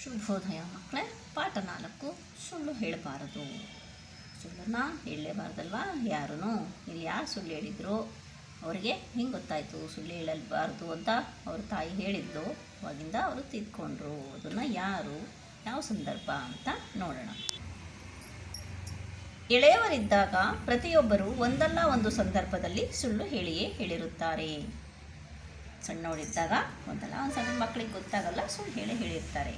ಶುಭೋದಯ ಮಕ್ಕಳೇ. ಪಾಠ 4 ಸುಳ್ಳು ಹೇಳಬಾರದು. ಸುಳ್ಳನ್ನು ಹೇಳಲೇಬಾರ್ದಲ್ವಾ ಯಾರೂ. ಇಲ್ಲಿ ಯಾರು ಸುಳ್ಳು ಹೇಳಿದ್ರು, ಅವರಿಗೆ ಹಿಂಗೆ ಗೊತ್ತಾಯಿತು ಸುಳ್ಳು ಹೇಳಬಾರ್ದು ಅಂತ ಅವ್ರ ತಾಯಿ ಹೇಳಿದ್ದು. ಅವಾಗಿಂದ ಅವರು ತಿದ್ಕೊಂಡ್ರು. ಅದನ್ನು ಯಾರು, ಯಾವ ಸಂದರ್ಭ ಅಂತ ನೋಡೋಣ. ಎಳೆಯವರಿದ್ದಾಗ ಪ್ರತಿಯೊಬ್ಬರು ಒಂದಲ್ಲ ಒಂದು ಸಂದರ್ಭದಲ್ಲಿ ಸುಳ್ಳು ಹೇಳಿಯೇ ಹೇಳಿರುತ್ತಾರೆ. ಸಣ್ಣವರಿದ್ದಾಗ ಒಂದಲ್ಲ ಒಂದು ಸಣ್ಣ ಮಕ್ಕಳಿಗೆ ಗೊತ್ತಾಗಲ್ಲ, ಸುಳ್ಳು ಹೇಳಿರ್ತಾರೆ.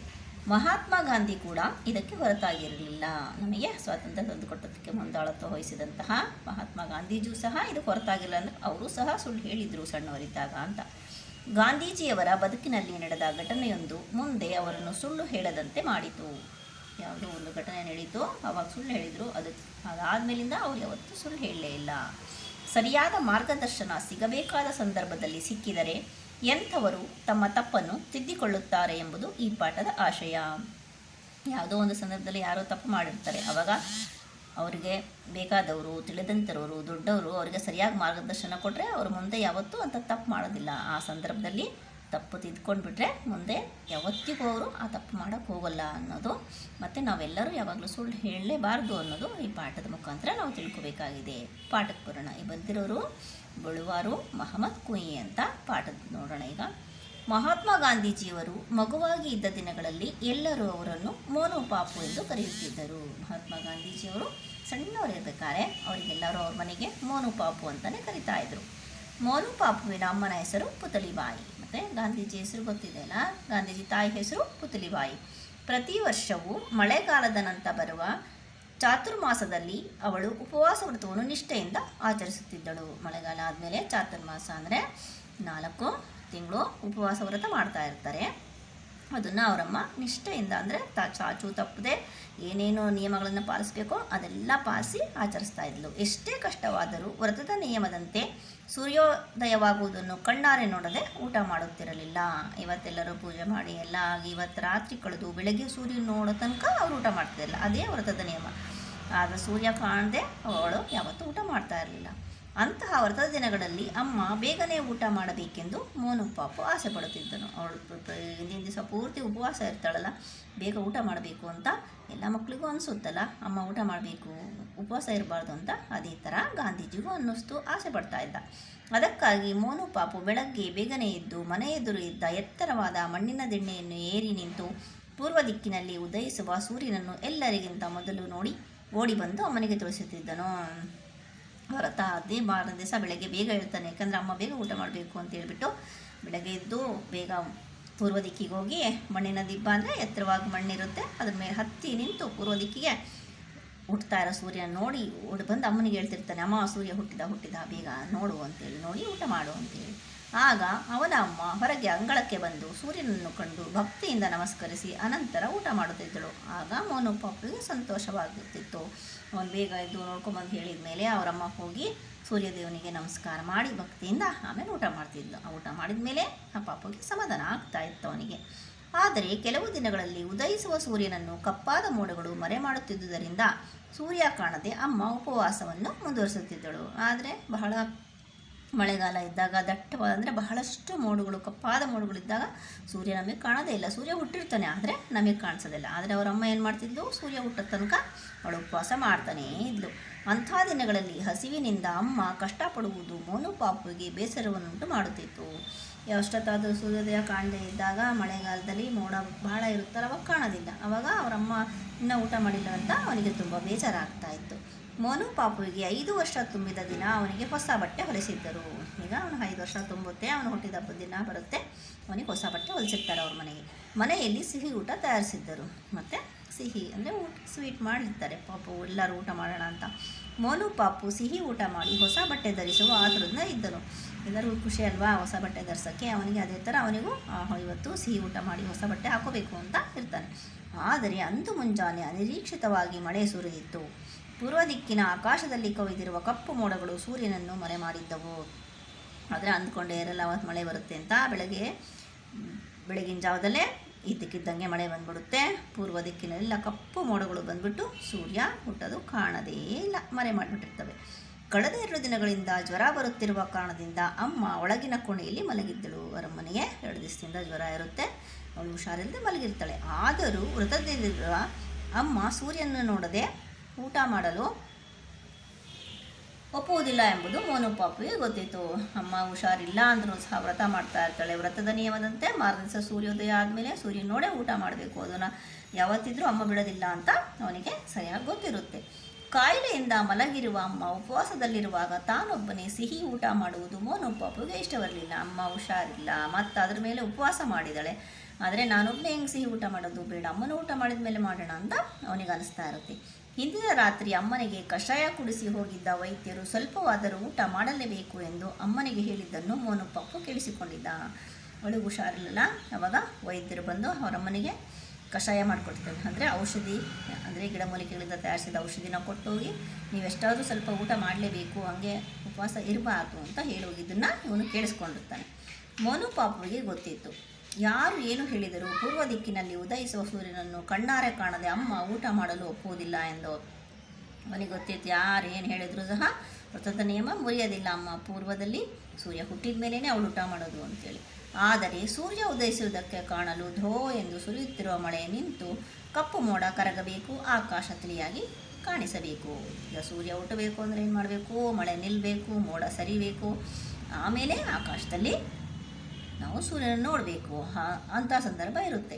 ಮಹಾತ್ಮ ಗಾಂಧಿ ಕೂಡ ಇದಕ್ಕೆ ಹೊರತಾಗಿರಲಿಲ್ಲ. ನಮಗೆ ಸ್ವಾತಂತ್ರ್ಯ ತಂದುಕೊಟ್ಟದಕ್ಕೆ ಮುಂದಾಳತ್ವ ವಹಿಸಿದಂತಹ ಮಹಾತ್ಮ ಗಾಂಧೀಜಿಯೂ ಸಹ ಇದಕ್ಕೆ ಹೊರತಾಗಿಲ್ಲ. ಅಂದರೆ ಅವರು ಸಹ ಸುಳ್ಳು ಹೇಳಿದರು ಸಣ್ಣವರಿದ್ದಾಗ ಅಂತ. ಗಾಂಧೀಜಿಯವರ ಬದುಕಿನಲ್ಲಿ ನಡೆದ ಘಟನೆಯೊಂದು ಮುಂದೆ ಅವರನ್ನು ಸುಳ್ಳು ಹೇಳದಂತೆ ಮಾಡಿತು. ಯಾವುದೋ ಒಂದು ಘಟನೆ ನಡೀತು, ಅವಾಗ ಸುಳ್ಳು ಹೇಳಿದರು. ಅದಾದಮೇಲಿಂದ ಅವ್ರು ಯಾವತ್ತೂ ಸುಳ್ಳು ಹೇಳಲೇ ಇಲ್ಲ. ಸರಿಯಾದ ಮಾರ್ಗದರ್ಶನ ಸಿಗಬೇಕಾದ ಸಂದರ್ಭದಲ್ಲಿ ಸಿಕ್ಕಿದರೆ ಎಂಥವರು ತಮ್ಮ ತಪ್ಪನ್ನು ತಿದ್ದಿಕೊಳ್ಳುತ್ತಾರೆ ಎಂಬುದು ಈ ಪಾಠದ ಆಶಯ. ಯಾವುದೋ ಒಂದು ಸಂದರ್ಭದಲ್ಲಿ ಯಾರೋ ತಪ್ಪು ಮಾಡಿರ್ತಾರೆ, ಆವಾಗ ಅವರಿಗೆ ಬೇಕಾದವರು, ತಿಳಿದಂಥವರು, ದೊಡ್ಡವರು ಅವರಿಗೆ ಸರಿಯಾಗಿ ಮಾರ್ಗದರ್ಶನ ಕೊಟ್ಟರೆ ಅವರು ಮುಂದೆ ಯಾವತ್ತೂ ಅಂತ ತಪ್ಪು ಮಾಡೋದಿಲ್ಲ. ಆ ಸಂದರ್ಭದಲ್ಲಿ ತಪ್ಪು ತಿದ್ಕೊಂಡ್ಬಿಟ್ರೆ ಮುಂದೆ ಯಾವತ್ತಿಗೂ ಅವರು ಆ ತಪ್ಪು ಮಾಡೋಕ್ಕೆ ಹೋಗಲ್ಲ ಅನ್ನೋದು. ಮತ್ತು ನಾವೆಲ್ಲರೂ ಯಾವಾಗಲೂ ಸುಳ್ಳು ಹೇಳಲೇಬಾರ್ದು ಅನ್ನೋದು ಈ ಪಾಠದ ಮುಖಾಂತರ ನಾವು ತಿಳ್ಕೊಬೇಕಾಗಿದೆ. ಪಾಠಕ್ಕೆ ಬರೋಣ. ಈ ಬಂದಿರೋರು ಬಳುವಾರು ಮಹಮ್ಮದ್ ಕುಯಿ ಅಂತ. ಪಾಠದ ನೋಡೋಣ ಈಗ. ಮಹಾತ್ಮ ಗಾಂಧೀಜಿಯವರು ಮಗುವಾಗಿ ಇದ್ದ ದಿನಗಳಲ್ಲಿ ಎಲ್ಲರೂ ಅವರನ್ನು ಮೋನು ಪಾಪು ಎಂದು ಕರೆಯುತ್ತಿದ್ದರು. ಮಹಾತ್ಮ ಗಾಂಧೀಜಿಯವರು ಸಣ್ಣವರಿರ್ಬೇಕಾದ್ರೆ ಅವರಿಗೆಲ್ಲರೂ ಅವ್ರ ಮನೆಗೆ ಮೋನು ಪಾಪು ಅಂತಲೇ ಕರಿತಾ ಇದ್ರು. ಮೋನು ಪಾಪುವಿನ ಅಮ್ಮನ ಹೆಸರು ಪುತಲಿಬಾಯಿ. ಮತ್ತು ಗಾಂಧೀಜಿ ಹೆಸರು ಗೊತ್ತಿದೆಯಲ್ಲ, ಗಾಂಧೀಜಿ ತಾಯಿ ಹೆಸರು ಪುತಲಿಬಾಯಿ. ಪ್ರತಿ ವರ್ಷವೂ ಮಳೆಗಾಲದ ನಂತರ ಬರುವ ಚಾತುರ್ಮಾಸದಲ್ಲಿ ಅವಳು ಉಪವಾಸ ವ್ರತವನ್ನು ನಿಷ್ಠೆಯಿಂದ ಆಚರಿಸುತ್ತಿದ್ದಳು. ಮಳೆಗಾಲ ಆದಮೇಲೆ ಚಾತುರ್ಮಾಸ ಅಂದರೆ 4 ತಿಂಗಳು ಉಪವಾಸ ವ್ರತ ಮಾಡ್ತಾ ಇರ್ತಾರೆ. ಅದನ್ನು ಅವರಮ್ಮ ನಿಷ್ಠೆಯಿಂದ, ಅಂದರೆ ಚಾಚು ತಪ್ಪದೆ ಏನೇನು ನಿಯಮಗಳನ್ನು ಪಾಲಿಸಬೇಕೋ ಅದೆಲ್ಲ ಪಾಲಿಸಿ ಆಚರಿಸ್ತಾ ಇದ್ಲು. ಎಷ್ಟೇ ಕಷ್ಟವಾದರೂ ವ್ರತದ ನಿಯಮದಂತೆ ಸೂರ್ಯೋದಯವಾಗುವುದನ್ನು ಕಣ್ಣಾರೆ ನೋಡದೆ ಊಟ ಮಾಡುತ್ತಿರಲಿಲ್ಲ. ಇವತ್ತೆಲ್ಲರೂ ಪೂಜೆ ಮಾಡಿ ಎಲ್ಲ ಆಗಿ ಇವತ್ತು ರಾತ್ರಿ ಕಳೆದು ಬೆಳಗ್ಗೆ ಸೂರ್ಯ ನೋಡೋ ತನಕ ಅವರು ಊಟ ಮಾಡ್ತಿರಲಿಲ್ಲ. ಅದೇ ವ್ರತದ ನಿಯಮ. ಆಗ ಸೂರ್ಯ ಕಾಣದೆ ಅವಳು ಯಾವತ್ತೂ ಊಟ ಮಾಡ್ತಾ ಇರಲಿಲ್ಲ. ಅಂತಹ ವ್ರತದ ದಿನಗಳಲ್ಲಿ ಅಮ್ಮ ಬೇಗನೆ ಊಟ ಮಾಡಬೇಕೆಂದು ಮೋನು ಪಾಪು ಆಸೆ ಪಡುತ್ತಿದ್ದನು. ಅವಳು ಹಿಂದಿನ ದಿವಸ ಪೂರ್ತಿ ಉಪವಾಸ ಇರ್ತಾಳಲ್ಲ, ಬೇಗ ಊಟ ಮಾಡಬೇಕು ಅಂತ ಎಲ್ಲ ಮಕ್ಕಳಿಗೂ ಅನಿಸುತ್ತಲ್ಲ, ಅಮ್ಮ ಊಟ ಮಾಡಬೇಕು, ಉಪವಾಸ ಇರಬಾರ್ದು ಅಂತ. ಅದೇ ಥರ ಗಾಂಧೀಜಿಗೂ ಅನ್ನಿಸ್ತು, ಆಸೆ ಪಡ್ತಾ ಇದ್ದ. ಅದಕ್ಕಾಗಿ ಮೋನು ಪಾಪು ಬೆಳಗ್ಗೆ ಬೇಗನೆ ಎದ್ದು ಮನೆ ಎದುರು ಇದ್ದ ಎತ್ತರವಾದ ಮಣ್ಣಿನ ದಿಣ್ಣೆಯನ್ನು ಏರಿ ನಿಂತು ಪೂರ್ವ ದಿಕ್ಕಿನಲ್ಲಿ ಉದಯಿಸುವ ಸೂರ್ಯನನ್ನು ಎಲ್ಲರಿಗಿಂತ ಮೊದಲು ನೋಡಿ ಓಡಿ ಬಂದು ಅಮ್ಮನಿಗೆ ತಿಳಿಸುತ್ತಿದ್ದನು. ವ್ರತ ಅದೇ ಮಾರನೇ ದಿವಸ ಬೆಳಗ್ಗೆ ಬೇಗ ಹೇಳ್ತಾನೆ, ಯಾಕಂದರೆ ಅಮ್ಮ ಬೇಗ ಊಟ ಮಾಡಬೇಕು ಅಂತ ಹೇಳ್ಬಿಟ್ಟು ಬೆಳಗ್ಗೆ ಎದ್ದು ಬೇಗ ಪೂರ್ವ ದಿಕ್ಕಿಗೆ ಹೋಗಿ ಮಣ್ಣಿನ ದಿಬ್ಬ ಅಂದರೆ ಎತ್ತರವಾಗಿ ಮಣ್ಣಿರುತ್ತೆ, ಅದ್ರ ಮೇಲೆ ಹತ್ತಿ ನಿಂತು ಪೂರ್ವ ದಿಕ್ಕಿಗೆ ಹುಟ್ತಾ ಇರೋ ಸೂರ್ಯನ ನೋಡಿ ಓಡಿ ಬಂದು ಅಮ್ಮನಿಗೆ ಹೇಳ್ತಿರ್ತಾನೆ, ಅಮ್ಮ ಸೂರ್ಯ ಹುಟ್ಟಿದ ಬೇಗ ನೋಡು ಅಂತೇಳಿ, ನೋಡಿ ಊಟ ಮಾಡು ಅಂತೇಳಿ. ಆಗ ಅವನ ಅಮ್ಮ ಹೊರಗೆ ಅಂಗಳಕ್ಕೆ ಬಂದು ಸೂರ್ಯನನ್ನು ಕಂಡು ಭಕ್ತಿಯಿಂದ ನಮಸ್ಕರಿಸಿ ಅನಂತರ ಊಟ ಮಾಡುತ್ತಿದ್ದಳು. ಆಗ ಮೋನು ಪಾಪುವಿಗೆ ಸಂತೋಷವಾಗುತ್ತಿತ್ತು. ಅವನು ಬೇಗ ಎದ್ದು ನೋಡ್ಕೊಂಬಂದು ಹೇಳಿದ ಮೇಲೆ ಅವರಮ್ಮ ಹೋಗಿ ಸೂರ್ಯದೇವನಿಗೆ ನಮಸ್ಕಾರ ಮಾಡಿ ಭಕ್ತಿಯಿಂದ ಆಮೇಲೆ ಊಟ ಮಾಡ್ತಿದ್ಲು. ಆ ಊಟ ಮಾಡಿದ ಮೇಲೆ ಆ ಪಾಪುಗೆ ಸಮಾಧಾನ ಆಗ್ತಾ ಇತ್ತು ಅವನಿಗೆ. ಆದರೆ ಕೆಲವು ದಿನಗಳಲ್ಲಿ ಉದಯಿಸುವ ಸೂರ್ಯನನ್ನು ಕಪ್ಪಾದ ಮೋಡಗಳು ಮರೆ ಮಾಡುತ್ತಿದ್ದುದರಿಂದ ಸೂರ್ಯ ಕಾಣದೆ ಅಮ್ಮ ಉಪವಾಸವನ್ನು ಮುಂದುವರಿಸುತ್ತಿದ್ದಳು. ಆದರೆ ಬಹಳ ಮಳೆಗಾಲ ಇದ್ದಾಗ ದಟ್ಟವಾದ, ಅಂದರೆ ಬಹಳಷ್ಟು ಮೋಡಗಳು, ಕಪ್ಪಾದ ಮೋಡಗಳಿದ್ದಾಗ ಸೂರ್ಯ ನಮಗೆ ಕಾಣೋದೇ ಇಲ್ಲ. ಸೂರ್ಯ ಹುಟ್ಟಿರ್ತಾನೆ, ಆದರೆ ನಮಗೆ ಕಾಣಿಸೋದಿಲ್ಲ. ಆದರೆ ಅವರಮ್ಮ ಏನು ಮಾಡ್ತಿದ್ಲು, ಸೂರ್ಯ ಹುಟ್ಟೋ ತನಕ ಅವಳು ಉಪವಾಸ ಮಾಡ್ತಾನೇ ಇದ್ಲು. ಅಂಥ ದಿನಗಳಲ್ಲಿ ಹಸಿವಿನಿಂದ ಅಮ್ಮ ಕಷ್ಟಪಡುವುದು ಮೋನು ಪಾಪುವಿಗೆ ಬೇಸರವನ್ನುಂಟು ಮಾಡುತ್ತಿತ್ತು. ಎಷ್ಟೊತ್ತಾದರೂ ಸೂರ್ಯೋದಯ ಕಾಣದೇ ಇದ್ದಾಗ ಮಳೆಗಾಲದಲ್ಲಿ ಮೋಡ ಬಹಳ ಇರುತ್ತಲ್ಲ, ಅವಾಗ ಕಾಣೋದಿಲ್ಲ. ಆವಾಗ ಅವರಮ್ಮ ಇನ್ನೂ ಊಟ ಮಾಡಿಲ್ಲ ಅಂತ ಅವನಿಗೆ ತುಂಬ ಬೇಜಾರಾಗ್ತಾ ಇತ್ತು. ಮೋನು ಪಾಪುವಿಗೆ 5 ವರ್ಷ ತುಂಬಿದ ದಿನ ಅವನಿಗೆ ಹೊಸ ಬಟ್ಟೆ ಹೊಲಿಸಿದ್ದರು. ಈಗ ಅವನು 5 ವರ್ಷ ತುಂಬುತ್ತೆ, ಅವನು ಹುಟ್ಟಿದ ಹಬ್ಬದ ದಿನ ಬರುತ್ತೆ, ಅವನಿಗೆ ಹೊಸ ಬಟ್ಟೆ ಹೊಲಿಸಿರ್ತಾರೆ ಅವ್ರ ಮನೆಯಲ್ಲಿ ಸಿಹಿ ಊಟ ತಯಾರಿಸಿದ್ದರು. ಮತ್ತು ಸಿಹಿ ಅಂದರೆ ಸ್ವೀಟ್ ಮಾಡಿರ್ತಾರೆ ಪಾಪು, ಎಲ್ಲರೂ ಊಟ ಮಾಡೋಣ ಅಂತ. ಮೋನು ಪಾಪು ಸಿಹಿ ಊಟ ಮಾಡಿ ಹೊಸ ಬಟ್ಟೆ ಧರಿಸುವ ಆತುರದಿಂದ ಇದ್ದನು. ಎಲ್ಲರಿಗೂ ಖುಷಿ ಅಲ್ವಾ ಹೊಸ ಬಟ್ಟೆ ಧರಿಸೋಕ್ಕೆ. ಅವನಿಗೆ ಅದೇ ಥರ ಅವನಿಗೂ ಇವತ್ತು ಸಿಹಿ ಊಟ ಮಾಡಿ ಹೊಸ ಬಟ್ಟೆ ಹಾಕೋಬೇಕು ಅಂತ ಇರ್ತಾನೆ. ಆದರೆ ಅಂದು ಮುಂಜಾನೆ ಅನಿರೀಕ್ಷಿತವಾಗಿ ಮಳೆ ಸುರಿದಿತ್ತು. ಪೂರ್ವ ದಿಕ್ಕಿನ ಆಕಾಶದಲ್ಲಿ ಕವಿದಿರುವ ಕಪ್ಪು ಮೋಡಗಳು ಸೂರ್ಯನನ್ನು ಮರೆ ಮಾಡಿದ್ದವು. ಆದರೆ ಅಂದ್ಕೊಂಡೇ ಇರಲ್ಲ ಅವತ್ತು ಮಳೆ ಬರುತ್ತೆ ಅಂತ. ಬೆಳಗಿನ ಜಾವದಲ್ಲೇ ಇದ್ದಕ್ಕಿದ್ದಂಗೆ ಮಳೆ ಬಂದ್ಬಿಡುತ್ತೆ. ಪೂರ್ವ ದಿಕ್ಕಿನೆಲ್ಲ ಕಪ್ಪು ಮೋಡಗಳು ಬಂದ್ಬಿಟ್ಟು ಸೂರ್ಯ ಹುಟ್ಟೋದು ಕಾಣದೇ ಇಲ್ಲ, ಮರೆ ಮಾಡಿಬಿಟ್ಟಿರ್ತವೆ. ಕಳೆದ 2 ದಿನಗಳಿಂದ ಜ್ವರ ಬರುತ್ತಿರುವ ಕಾರಣದಿಂದ ಅಮ್ಮ ಒಳಗಿನ ಕೋಣೆಯಲ್ಲಿ ಮಲಗಿದ್ದಳು. ಅವರಮ್ಮನಿಗೆ 2 ದಿವಸದಿಂದ ಜ್ವರ ಇರುತ್ತೆ. ಅವಳು ಹುಷಾರಿಲ್ಲದೆ ಮಲಗಿರ್ತಾಳೆ. ಆದರೂ ವ್ರತದಲ್ಲಿರುವ ಅಮ್ಮ ಸೂರ್ಯನ ನೋಡದೆ ಊಟ ಮಾಡಲು ಒಪ್ಪುವುದಿಲ್ಲ ಎಂಬುದು ಮೋನು ಪಾಪುವಿಗೆ ಗೊತ್ತಿತ್ತು. ಅಮ್ಮ ಹುಷಾರಿಲ್ಲ ಅಂದರೂ ಸಹ ವ್ರತ ಮಾಡ್ತಾ ಇರ್ತಾಳೆ. ವ್ರತದ ನಿಯಮದಂತೆ ಮಾರದಿವಸ ಸೂರ್ಯೋದಯ ಆದಮೇಲೆ ಸೂರ್ಯನ ನೋಡೇ ಊಟ ಮಾಡಬೇಕು. ಅದನ್ನು ಯಾವತ್ತಿದ್ರೂ ಅಮ್ಮ ಬಿಡೋದಿಲ್ಲ ಅಂತ ಅವನಿಗೆ ಸರಿಯಾಗಿ ಗೊತ್ತಿರುತ್ತೆ. ಕಾಯಿಲೆಯಿಂದ ಮಲಗಿರುವ ಅಮ್ಮ ಉಪವಾಸದಲ್ಲಿರುವಾಗ ತಾನೊಬ್ಬನೇ ಸಿಹಿ ಊಟ ಮಾಡುವುದು ಮೋನು ಪಾಪುವಿಗೆ ಇಷ್ಟವಿರಲಿಲ್ಲ. ಅಮ್ಮ ಹುಷಾರಿಲ್ಲ ಮತ್ತು ಅದ್ರ ಮೇಲೆ ಉಪವಾಸ ಮಾಡಿದಾಳೆ, ಆದರೆ ನಾನೊಬ್ಬನೇ ಹೆಂಗೆ ಸಿಹಿ ಊಟ ಮಾಡೋದು, ಬೇಡ ಅಮ್ಮನ ಊಟ ಮಾಡಿದ ಮೇಲೆ ಮಾಡೋಣ ಅಂತ ಅವನಿಗೆ ಅನಿಸ್ತಾ ಇರುತ್ತೆ. ಹಿಂದಿನ ರಾತ್ರಿ ಅಮ್ಮನಿಗೆ ಕಷಾಯ ಕುಡಿಸಿ ಹೋಗಿದ್ದ ವೈದ್ಯರು ಸ್ವಲ್ಪವಾದರೂ ಊಟ ಮಾಡಲೇಬೇಕು ಎಂದು ಅಮ್ಮನಿಗೆ ಹೇಳಿದ್ದನ್ನು ಮೋನು ಪಾಪು ಕೇಳಿಸಿಕೊಂಡಿದ್ದ. ಅವಳಿಗೆ ಹುಷಾರಿರಲಿಲ್ಲ. ಅವಾಗ ವೈದ್ಯರು ಬಂದು ಅವರಮ್ಮನಿಗೆ ಕಷಾಯ ಮಾಡಿಕೊಡ್ತಾರೆ. ಅಂದರೆ ಔಷಧಿ, ಅಂದರೆ ಗಿಡಮೂಲಿಕೆಗಳಿಂದ ತಯಾರಿಸಿದ ಔಷಧಿನ ಕೊಟ್ಟೋಗಿ ನೀವೆಷ್ಟಾದರೂ ಸ್ವಲ್ಪ ಊಟ ಮಾಡಲೇಬೇಕು, ಹಂಗೆ ಉಪವಾಸ ಇರಬಾರ್ದು ಅಂತ ಹೇಳೋಗಿದ್ದನ್ನು ಇವನು ಕೇಳಿಸ್ಕೊಂಡಿರ್ತಾನೆ. ಮೋನು ಪಾಪುವಿಗೆ ಗೊತ್ತಿತ್ತು, ಯಾರು ಏನು ಹೇಳಿದರೂ ಪೂರ್ವ ದಿಕ್ಕಿನಲ್ಲಿ ಉದಯಿಸುವ ಸೂರ್ಯನನ್ನು ಕಣ್ಣಾರೆ ಕಾಣದೆ ಅಮ್ಮ ಊಟ ಮಾಡಲು ಒಪ್ಪುವುದಿಲ್ಲ ಎಂದು. ಅವನಿಗೆ ಗೊತ್ತಿತ್ತು, ಯಾರು ಏನು ಹೇಳಿದರೂ ಸಹ ವ್ರತದ ನಿಯಮ ಮುರಿಯೋದಿಲ್ಲ. ಅಮ್ಮ ಪೂರ್ವದಲ್ಲಿ ಸೂರ್ಯ ಹುಟ್ಟಿದ ಮೇಲೇ ಅವಳು ಊಟ ಮಾಡೋದು ಅಂತೇಳಿ. ಆದರೆ ಸೂರ್ಯ ಉದಯಿಸುವುದಕ್ಕೆ ಕಾಣಲು ಧೋ ಎಂದು ಸುರಿಯುತ್ತಿರುವ ಮಳೆ ನಿಂತು ಕಪ್ಪು ಮೋಡ ಕರಗಬೇಕು, ಆಕಾಶ ತಿಳಿಯಾಗಿ ಕಾಣಿಸಬೇಕು. ಈಗ ಸೂರ್ಯ ಹುಟ್ಟಬೇಕು ಅಂದರೆ ಏನು ಮಾಡಬೇಕು, ಮಳೆ ನಿಲ್ಲಬೇಕು, ಮೋಡ ಸರಿಬೇಕು, ಆಮೇಲೆ ಆಕಾಶದಲ್ಲಿ ನಾವು ಸೂರ್ಯನನ್ನು ನೋಡಬೇಕು ಅಂಥ ಸಂದರ್ಭ ಇರುತ್ತೆ.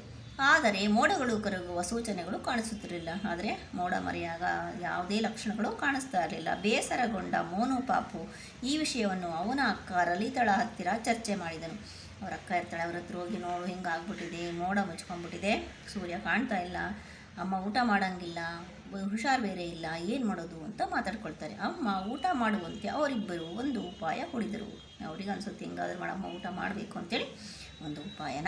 ಆದರೆ ಮೋಡಗಳು ಕರಗುವ ಸೂಚನೆಗಳು ಕಾಣಿಸುತ್ತಿರಲಿಲ್ಲ. ಆದರೆ ಮೋಡ ಮರೆಯಾಗ ಯಾವುದೇ ಲಕ್ಷಣಗಳು ಕಾಣಿಸ್ತಾ ಇರಲಿಲ್ಲ. ಬೇಸರಗೊಂಡ ಮೋನು ಪಾಪು ಈ ವಿಷಯವನ್ನು ಅವನ ಅಕ್ಕ ಲಲಿತಳ ಹತ್ತಿರ ಚರ್ಚೆ ಮಾಡಿದನು. ಅವ್ರ ಅಕ್ಕ ಇರ್ತಾಳೆ, ಅವ್ರ ಹತ್ರ ಹೋಗಿ ನೋಡು ಹಿಂಗಾಗ್ಬಿಟ್ಟಿದೆ, ಮೋಡ ಮುಚ್ಕೊಂಡ್ಬಿಟ್ಟಿದೆ, ಸೂರ್ಯ ಕಾಣ್ತಾ ಇಲ್ಲ, ಅಮ್ಮ ಊಟ ಮಾಡೋಂಗಿಲ್ಲ, ಹುಷಾರು ಬೇರೆ ಇಲ್ಲ, ಏನು ಮಾಡೋದು ಅಂತ ಮಾತಾಡ್ಕೊಳ್ತಾರೆ. ಅಮ್ಮ ಊಟ ಮಾಡುವಂತೆ ಅವರಿಬ್ಬರು ಒಂದು ಉಪಾಯ ಹೊಡಿದರು. ಅವ್ರಿಗೆ ಅನ್ಸುತ್ತೆ ಹಿಂಗಾದ್ರೆ ಮಾಡಮ್ಮ ಊಟ ಮಾಡಬೇಕು ಅಂತೇಳಿ ಒಂದು ಉಪಾಯನ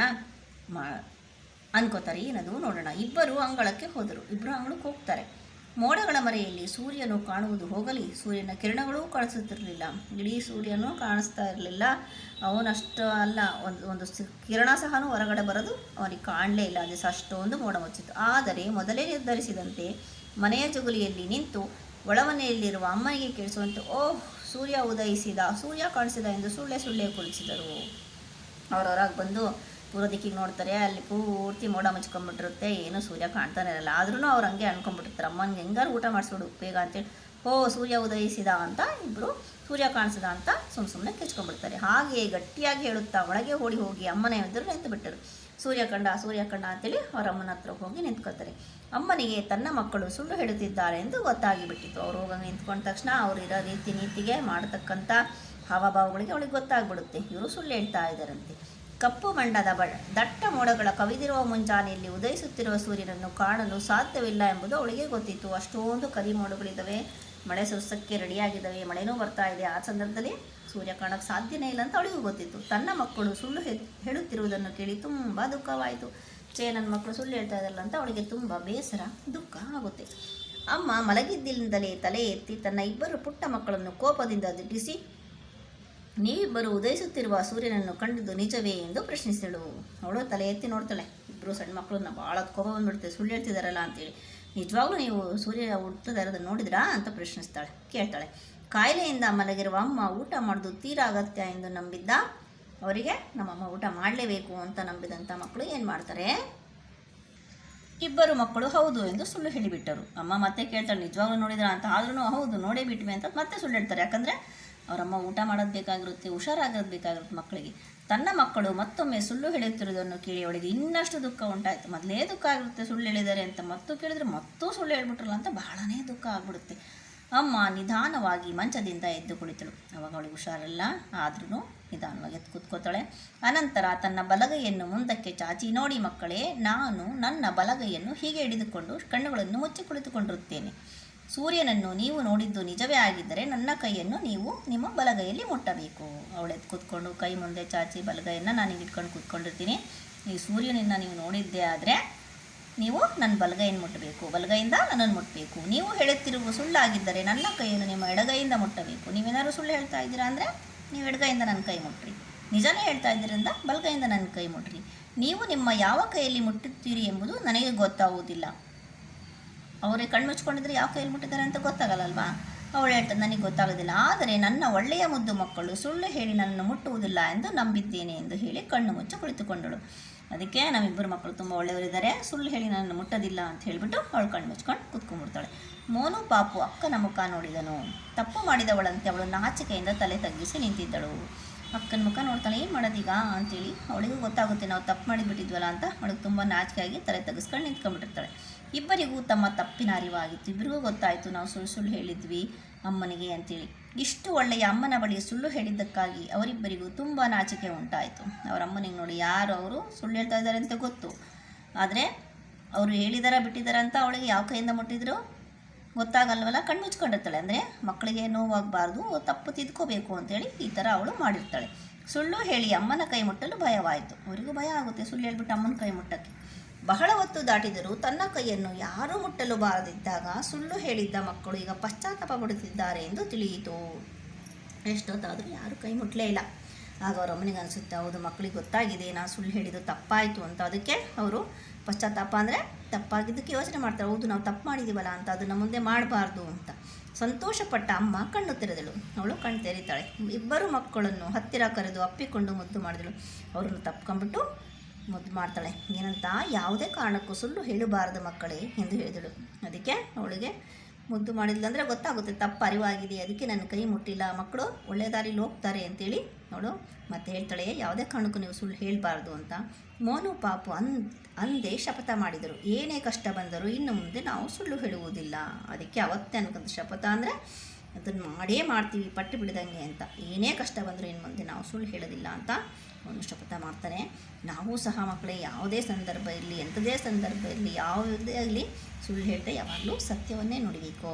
ಅನ್ಕೋತಾರೆ. ಏನದು ನೋಡೋಣ. ಇಬ್ಬರು ಅಂಗಳಕ್ಕೆ ಹೋದರು. ಇಬ್ಬರು ಅಂಗಳಕ್ಕೆ ಹೋಗ್ತಾರೆ. ಮೋಡಗಳ ಮರೆಯಲ್ಲಿ ಸೂರ್ಯನು ಕಾಣುವುದು ಹೋಗಲಿ, ಸೂರ್ಯನ ಕಿರಣಗಳೂ ಕಾಣಿಸುತ್ತಿರಲಿಲ್ಲ. ಇಡೀ ಸೂರ್ಯನೂ ಕಾಣಿಸ್ತಾ ಇರಲಿಲ್ಲ. ಅವನಷ್ಟು ಅಲ್ಲ, ಒಂದು ಕಿರಣ ಸಹ ಹೊರಗಡೆ ಬರೋದು ಅವನಿಗೆ ಕಾಣಲೇ ಇಲ್ಲ. ಅದು ಸಹ ಅಷ್ಟೊಂದು ಮೋಡ ಮುಚ್ಚಿತ್ತು. ಆದರೆ ಮೊದಲೇ ನಿರ್ಧರಿಸಿದಂತೆ ಮನೆಯ ಜಗುಲಿಯಲ್ಲಿ ನಿಂತು ಒಳಮನೆಯಲ್ಲಿರುವ ಅಮ್ಮನಿಗೆ ಕೇಳಿಸುವಂತೆ, ಓಹ್ ಸೂರ್ಯ ಉದಯಿಸಿದ, ಸೂರ್ಯ ಕಾಣಿಸಿದ ಎಂದು ಸುಳ್ಳೆ ಕುಳಿಸಿದರು. ಹೊರಗೆ ಬಂದು ಪೂರ್ವ ದಿಕ್ಕಿಗೆ ನೋಡ್ತಾರೆ. ಅಲ್ಲಿ ಪೂರ್ತಿ ಮೋಡ ಮುಚ್ಕೊಂಡ್ಬಿಟ್ಟಿರುತ್ತೆ, ಏನೂ ಸೂರ್ಯ ಕಾಣ್ತಾನೆ ಇರಲ್ಲ. ಆದ್ರೂ ಅವ್ರು ಹಂಗೆ ಅನ್ಕೊಂಡ್ಬಿಟ್ಟಿರ್ತಾರೆ, ಅಮ್ಮನಿಗೆ ಹೆಂಗಾರು ಊಟ ಮಾಡಿಸ್ಬಿಡು ಬೇಗ ಅಂತೇಳಿ. ಸೂರ್ಯ ಉದಯಿಸಿದ ಅಂತ ಇಬ್ಬರು ಸೂರ್ಯ ಕಾಣಿಸಿದ ಅಂತ ಸುಮ್ಮನೆ ಕೆಚ್ಕೊಂಡ್ಬಿಡ್ತಾರೆ. ಹಾಗೆಯೇ ಗಟ್ಟಿಯಾಗಿ ಹೇಳುತ್ತಾ ಒಳಗೆ ಓಡಿ ಹೋಗಿ ಅಮ್ಮನ ಎದುರು ನಿಂತು ಬಿಟ್ಟರು. ಸೂರ್ಯ ಕಂಡ ಅಂತೇಳಿ ಅವರ ಅಮ್ಮನ ಹತ್ರ ಹೋಗಿ ನಿಂತ್ಕೊತಾರೆ. ಅಮ್ಮನಿಗೆ ತನ್ನ ಮಕ್ಕಳು ಸುಳ್ಳು ಹೇಳುತ್ತಿದ್ದಾರೆ ಎಂದು ಗೊತ್ತಾಗಿಬಿಟ್ಟಿತ್ತು. ಅವ್ರು ಹೋಗಿ ನಿಂತ್ಕೊಂಡ ತಕ್ಷಣ ಅವ್ರು ಇರೋ ರೀತಿ ನೀತಿಗೆ ಮಾಡತಕ್ಕಂಥ ಹಾವಭಾವಗಳಿಗೆ ಅವಳಿಗೆ ಗೊತ್ತಾಗ್ಬಿಡುತ್ತೆ, ಇವರು ಸುಳ್ಳು ಹೇಳ್ತಾ ಇದ್ದಾರಂತೆ. ಕಪ್ಪು ಬಣ್ಣದ ದಟ್ಟ ಮೋಡಗಳ ಕವಿದಿರುವ ಮುಂಜಾನೆಯಲ್ಲಿ ಉದಯಿಸುತ್ತಿರುವ ಸೂರ್ಯನನ್ನು ಕಾಣಲು ಸಾಧ್ಯವಿಲ್ಲ ಎಂಬುದು ಅವಳಿಗೆ ಗೊತ್ತಿತ್ತು. ಅಷ್ಟೊಂದು ಕರಿ ಮೋಡಗಳಿದ್ದಾವೆ, ಮಳೆ ಸುರಿಸೋಕ್ಕೆ ರೆಡಿಯಾಗಿದ್ದಾವೆ, ಮಳೆನೂ ಬರ್ತಾ ಇದೆ. ಆ ಸಂದರ್ಭದಲ್ಲಿ ಸೂರ್ಯ ಕಾಣೋಕ್ಕೆ ಸಾಧ್ಯನೇ ಇಲ್ಲ ಅಂತ ಅವಳಿಗೂ ಗೊತ್ತಿತ್ತು. ತನ್ನ ಮಕ್ಕಳು ಸುಳ್ಳು ಹೇಳುತ್ತಿರುವುದನ್ನು ಕೇಳಿ ತುಂಬ ದುಃಖವಾಯಿತು. ನನ್ನ ಮಕ್ಕಳು ಸುಳ್ಳು ಹೇಳ್ತಾ ಇದ್ದಲ್ಲ ಅಂತ ಅವಳಿಗೆ ತುಂಬ ಬೇಸರ, ದುಃಖ ಆಗುತ್ತೆ. ಅಮ್ಮ ಮಲಗಿದ್ದಿನಿಂದಲೇ ತಲೆ ಎತ್ತಿ ತನ್ನ ಇಬ್ಬರು ಪುಟ್ಟ ಮಕ್ಕಳನ್ನು ಕೋಪದಿಂದ ದಿಟ್ಟಿಸಿ, ನೀವಿಬ್ಬರು ಉದಯಿಸುತ್ತಿರುವ ಸೂರ್ಯನನ್ನು ಕಂಡಿದ್ದು ನಿಜವೇ ಎಂದು ಪ್ರಶ್ನಿಸಿದಳು. ಅವಳು ತಲೆ ಎತ್ತಿ ನೋಡ್ತಾಳೆ. ಇಬ್ಬರು ಸಣ್ಣ ಮಕ್ಕಳನ್ನ ಭಾಳ ಕೋಪ ಬಂದ್ಬಿಡ್ತೇವೆ, ಸುಳ್ಳು ಹೇಳ್ತಿದ್ದಾರಲ್ಲ ಅಂತೇಳಿ. ನಿಜವಾಗ್ಲೂ ನೀವು ಸೂರ್ಯ ಹುಟ್ಟುತ್ತಾ ಇರೋದನ್ನು ನೋಡಿದ್ರಾ ಅಂತ ಕೇಳ್ತಾಳೆ. ಕಾಯಿಲೆಯಿಂದ ಮಲಗಿರುವ ಅಮ್ಮ ಊಟ ಮಾಡೋದು ತೀರಾ ಅಗತ್ಯ ಎಂದು ನಂಬಿದ್ದ ಅವರಿಗೆ ನಮ್ಮಮ್ಮ ಊಟ ಮಾಡಲೇಬೇಕು ಅಂತ ನಂಬಿದಂಥ ಮಕ್ಕಳು ಏನು ಮಾಡ್ತಾರೆ, ಇಬ್ಬರು ಮಕ್ಕಳು ಹೌದು ಎಂದು ಸುಳ್ಳು ಹೇಳಿಬಿಟ್ಟರು. ಅಮ್ಮ ಮತ್ತೆ ಕೇಳ್ತಾಳೆ, ನಿಜವಾಗ್ಲೂ ನೋಡಿದ್ರಾ ಅಂತ. ಆದ್ರೂ ಹೌದು ನೋಡೇ ಬಿಟ್ವಿ ಅಂತ ಮತ್ತೆ ಸುಳ್ಳು ಹೇಳ್ತಾರೆ. ಯಾಕಂದರೆ ಅವರಮ್ಮ ಊಟ ಮಾಡೋದು ಬೇಕಾಗಿರುತ್ತೆ, ಹುಷಾರಾಗೋದು ಬೇಕಾಗಿರುತ್ತೆ ಮಕ್ಕಳಿಗೆ. ತನ್ನ ಮಕ್ಕಳು ಮತ್ತೊಮ್ಮೆ ಸುಳ್ಳು ಹೇಳುತ್ತಿರುವುದನ್ನು ಕೇಳಿ ಅವಳಿಗೆ ಇನ್ನಷ್ಟು ದುಃಖ ಉಂಟಾಯಿತು. ಮೊದಲೇ ದುಃಖ ಆಗಿರುತ್ತೆ ಸುಳ್ಳು ಹೇಳಿದ್ದಾರೆ ಅಂತ, ಮತ್ತೂ ಕೇಳಿದ್ರೆ ಮತ್ತೂ ಸುಳ್ಳು ಹೇಳ್ಬಿಟ್ರಲ್ಲ ಅಂತ ಬಹಳನೇ ದುಃಖ ಆಗ್ಬಿಡುತ್ತೆ. ಅಮ್ಮ ನಿಧಾನವಾಗಿ ಮಂಚದಿಂದ ಎದ್ದು ಕುಳಿತಳು. ಅವಾಗ ಅವಳಿಗೆ ಹುಷಾರಿಲ್ಲ, ಆದ್ರೂ ನಿಧಾನವಾಗಿ ಎದ್ದು ಕೂತ್ಕೋತಾಳೆ. ಅನಂತರ ತನ್ನ ಬಲಗೈಯನ್ನು ಮುಂದಕ್ಕೆ ಚಾಚಿ, ನೋಡಿ ಮಕ್ಕಳೇ, ನಾನು ನನ್ನ ಬಲಗೈಯನ್ನು ಹೀಗೆ ಹಿಡಿದುಕೊಂಡು ಕಣ್ಣುಗಳನ್ನು ಮುಚ್ಚಿ ಕುಳಿತುಕೊಂಡಿರುತ್ತೇನೆ. ಸೂರ್ಯನನ್ನು ನೀವು ನೋಡಿದ್ದು ನಿಜವೇ ಆಗಿದ್ದರೆ ನನ್ನ ಕೈಯನ್ನು ನೀವು ನಿಮ್ಮ ಬಲಗೈಯಲ್ಲಿ ಮುಟ್ಟಬೇಕು. ಅವಳೆದ್ದು ಕೂತ್ಕೊಂಡು ಕೈ ಮುಂದೆ ಚಾಚಿ ಬಲಗೈಯನ್ನು ನಾನು ಇಟ್ಕೊಂಡು ಕೂತ್ಕೊಂಡಿರ್ತೀನಿ. ಈ ಸೂರ್ಯನನ್ನು ನೀವು ನೋಡಿದ್ದೇ ಆದರೆ ನೀವು ನನ್ನ ಬಲಗೈಯನ್ನು ಮುಟ್ಟಬೇಕು, ಬಲಗೈಯಿಂದ ನನ್ನನ್ನು ಮುಟ್ಟಬೇಕು. ನೀವು ಹೇಳುತ್ತಿರುವ ಸುಳ್ಳಾಗಿದ್ದರೆ ನನ್ನ ಕೈಯನ್ನು ನಿಮ್ಮ ಎಡಗೈಯಿಂದ ಮುಟ್ಟಬೇಕು. ನೀವೇನಾದ್ರು ಸುಳ್ಳು ಹೇಳ್ತಾ ಇದ್ದೀರಾ ಅಂದರೆ ನೀವು ಎಡಗೈಯಿಂದ ನನ್ನ ಕೈ ಮುಟ್ಟ್ರಿ, ನಿಜನೇ ಹೇಳ್ತಾ ಇದ್ದೀರಿಂದ ಬಲಗೈಯಿಂದ ನನ್ನ ಕೈ ಮುಟ್ಟ್ರಿ. ನೀವು ನಿಮ್ಮ ಯಾವ ಕೈಯಲ್ಲಿ ಮುಟ್ಟುತ್ತೀರಿ ಎಂಬುದು ನನಗೆ ಗೊತ್ತಾಗುವುದಿಲ್ಲ. ಅವರಿಗೆ ಕಣ್ಣು ಮುಚ್ಕೊಂಡಿದ್ರೆ ಯಾವ ಕೈಯಲ್ಲಿ ಮುಟ್ಟಿದ್ದಾರೆ ಅಂತ ಗೊತ್ತಾಗಲ್ಲಲ್ವಾ. ಅವಳು ಹೇಳ್ತಾಳೆ, ನನಗೆ ಗೊತ್ತಾಗೋದಿಲ್ಲ, ಆದರೆ ನನ್ನ ಒಳ್ಳೆಯ ಮುದ್ದು ಮಕ್ಕಳು ಸುಳ್ಳು ಹೇಳಿ ನನ್ನನ್ನು ಮುಟ್ಟುವುದಿಲ್ಲ ಎಂದು ನಂಬಿದ್ದೇನೆ ಎಂದು ಹೇಳಿ ಕಣ್ಣು ಮುಚ್ಚಿ ಕುಳಿತುಕೊಂಡಳು. ಅದಕ್ಕೆ ನಮ್ಮಿಬ್ಬರು ಮಕ್ಕಳು ತುಂಬ ಒಳ್ಳೆಯವರಿದ್ದಾರೆ, ಸುಳ್ಳು ಹೇಳಿ ನಾನು ಮುಟ್ಟೋದಿಲ್ಲ ಅಂತ ಹೇಳಿಬಿಟ್ಟು ಅವಳು ಕಣ್ಣು ಮುಚ್ಕೊಂಡು ಕೂತ್ಕೊಂಡ್ಬಿಡ್ತಾಳೆ. ಮೋನು ಪಾಪು ಅಕ್ಕನ ಮುಖ ನೋಡಿದನು. ತಪ್ಪು ಮಾಡಿದವಳಂತೆ ಅವಳು ನಾಚಿಕೆಯಿಂದ ತಲೆ ತಗ್ಗಿಸಿ ನಿಂತಿದ್ದಳು. ಅಕ್ಕನ ಮುಖ ನೋಡ್ತಾಳೆ, ಏನು ಮಾಡೋದೀಗ ಅಂತೇಳಿ. ಅವಳಿಗೂ ಗೊತ್ತಾಗುತ್ತೆ ನಾವು ತಪ್ಪು ಮಾಡಿಬಿಟ್ಟಿದ್ವಲ್ಲ ಅಂತ. ಅವಳಿಗೆ ತುಂಬ ನಾಚಿಕೆಯಾಗಿ ತಲೆ ತಗ್ಗಿಸ್ಕೊಂಡು ನಿಂತ್ಕೊಂಡ್ಬಿಟ್ಟಿರ್ತಾಳೆ. ಇಬ್ಬರಿಗೂ ತಮ್ಮ ತಪ್ಪಿನ ಅರಿವಾಗಿತ್ತು. ಇಬ್ಬರಿಗೂ ಗೊತ್ತಾಯಿತು ನಾವು ಸುಳ್ಳು ಹೇಳಿದ್ವಿ ಅಮ್ಮನಿಗೆ ಅಂತೇಳಿ. ಇಷ್ಟು ಒಳ್ಳೆಯ ಅಮ್ಮನ ಬಳಿ ಸುಳ್ಳು ಹೇಳಿದ್ದಕ್ಕಾಗಿ ಅವರಿಬ್ಬರಿಗೂ ತುಂಬ ನಾಚಿಕೆ ಉಂಟಾಯಿತು. ಅವರ ಅಮ್ಮನಿಗೆ ನೋಡಿ, ಯಾರು ಅವರು ಸುಳ್ಳು ಹೇಳ್ತಾ ಇದ್ದಾರೆ ಅಂತ ಗೊತ್ತು, ಆದರೆ ಅವರು ಹೇಳಿದಾರ ಬಿಟ್ಟಿದಾರ ಅಂತ ಅವಳಿಗೆ ಯಾವ ಕೈಯಿಂದ ಮುಟ್ಟಿದ್ರು ಗೊತ್ತಾಗಲ್ವಲ್ಲ. ಕಣ್ಣು ಮುಚ್ಕೊಂಡಿರ್ತಾಳೆ. ಅಂದರೆ ಮಕ್ಕಳಿಗೆ ನೋವಾಗಬಾರ್ದು, ತಪ್ಪು ತಿದ್ಕೋಬೇಕು ಅಂತೇಳಿ ಈ ಥರ ಅವಳು ಮಾಡಿರ್ತಾಳೆ. ಸುಳ್ಳು ಹೇಳಿ ಅಮ್ಮನ ಕೈ ಮುಟ್ಟಲು ಭಯವಾಯಿತು. ಅವರಿಗೂ ಭಯ ಆಗುತ್ತೆ ಸುಳ್ಳು ಹೇಳ್ಬಿಟ್ಟು ಅಮ್ಮನ ಕೈ ಮುಟ್ಟಕ್ಕೆ. ಬಹಳ ಹೊತ್ತು ದಾಟಿದರೂ ತನ್ನ ಕೈಯನ್ನು ಯಾರೂ ಮುಟ್ಟಲು ಬಾರದಿದ್ದಾಗ ಸುಳ್ಳು ಹೇಳಿದ್ದ ಮಕ್ಕಳು ಈಗ ಪಶ್ಚಾತ್ತಾಪ ಪಡುತ್ತಿದ್ದಾರೆ ಎಂದು ತಿಳಿಯಿತು. ಎಷ್ಟೊತ್ತಾದರೂ ಯಾರೂ ಕೈ ಮುಟ್ಟಲೇ ಇಲ್ಲ. ಆಗ ಅವರ ಅಮ್ಮನಿಗೆ ಅನಿಸುತ್ತೆ, ಹೌದು ಮಕ್ಕಳಿಗೆ ಗೊತ್ತಾಗಿದೆ ನಾನು ಸುಳ್ಳು ಹೇಳಿದ್ದು ತಪ್ಪಾಯಿತು ಅಂತ. ಅದಕ್ಕೆ ಅವರು ಪಶ್ಚಾತ್ತಾಪ ಅಂದರೆ ತಪ್ಪಾಗಿದ್ದಕ್ಕೆ ಯೋಚನೆ ಮಾಡ್ತಾರೆ, ಹೌದು ನಾವು ತಪ್ಪು ಮಾಡಿದ್ದೀವಲ್ಲ ಅಂತ, ಅದನ್ನು ಮುಂದೆ ಮಾಡಬಾರ್ದು ಅಂತ. ಸಂತೋಷಪಟ್ಟ ಅಮ್ಮ ಕಣ್ಣು ತೆರೆದಳು. ಅವಳು ಕಣ್ಣು ತೆರೀತಾಳೆ. ಇಬ್ಬರು ಮಕ್ಕಳನ್ನು ಹತ್ತಿರ ಕರೆದು ಅಪ್ಪಿಕೊಂಡು ಮುದ್ದು ಮಾಡಿದಳು. ಅವರನ್ನು ತಪ್ಕೊಂಡ್ಬಿಟ್ಟು ಮುದ್ದು ಮಾಡ್ತಾಳೆ. ಏನಂತ, ಯಾವುದೇ ಕಾರಣಕ್ಕೂ ಸುಳ್ಳು ಹೇಳಬಾರದು ಮಕ್ಕಳೇ ಎಂದು ಹೇಳಿದಳು. ಅದಕ್ಕೆ ಅವಳಿಗೆ ಮುದ್ದು ಮಾಡಿದ್ಲಂದರೆ ಗೊತ್ತಾಗುತ್ತೆ ತಪ್ಪು ಅರಿವಾಗಿದೆ, ಅದಕ್ಕೆ ನನ್ನ ಕೈ ಮುಟ್ಟಿಲ್ಲ, ಮಕ್ಕಳು ಒಳ್ಳೆ ದಾರಿಲಿ ಹೋಗ್ತಾರೆ ಅಂತೇಳಿ ಅವಳು ಮತ್ತೆ ಹೇಳ್ತಾಳೆ, ಯಾವುದೇ ಕಾರಣಕ್ಕೂ ನೀವು ಸುಳ್ಳು ಹೇಳಬಾರ್ದು ಅಂತ. ಮೋನು ಪಾಪು ಅಂದೇ ಶಪಥ ಮಾಡಿದರು, ಏನೇ ಕಷ್ಟ ಬಂದರೂ ಇನ್ನು ಮುಂದೆ ನಾವು ಸುಳ್ಳು ಹೇಳುವುದಿಲ್ಲ. ಅದಕ್ಕೆ ಅವತ್ತೇ ಅನ್ಕೊಂತ ಶಪಥ ಅಂದರೆ ಅದನ್ನು ಮಾಡೇ ಮಾಡ್ತೀವಿ ಪಟ್ಟು ಬಿಡ್ದಂಗೆ ಅಂತ. ಏನೇ ಕಷ್ಟ ಬಂದರೂ ಇನ್ನು ಮುಂದೆ ನಾವು ಸುಳ್ಳು ಹೇಳೋದಿಲ್ಲ ಅಂತ ಅವನು ಶಪಥ ಮಾಡ್ತಾನೆ. ನಾವು ಸಹ ಮಕ್ಕಳೇ ಯಾವುದೇ ಸಂದರ್ಭ ಇರಲಿ, ಎಂಥದೇ ಸಂದರ್ಭ ಇರಲಿ, ಯಾವುದೇ ಆಗಲಿ ಸುಳ್ಳು ಹೇಳ್ದೆ ಯಾವಾಗಲೂ ಸತ್ಯವನ್ನೇ ನುಡಿಬೇಕು.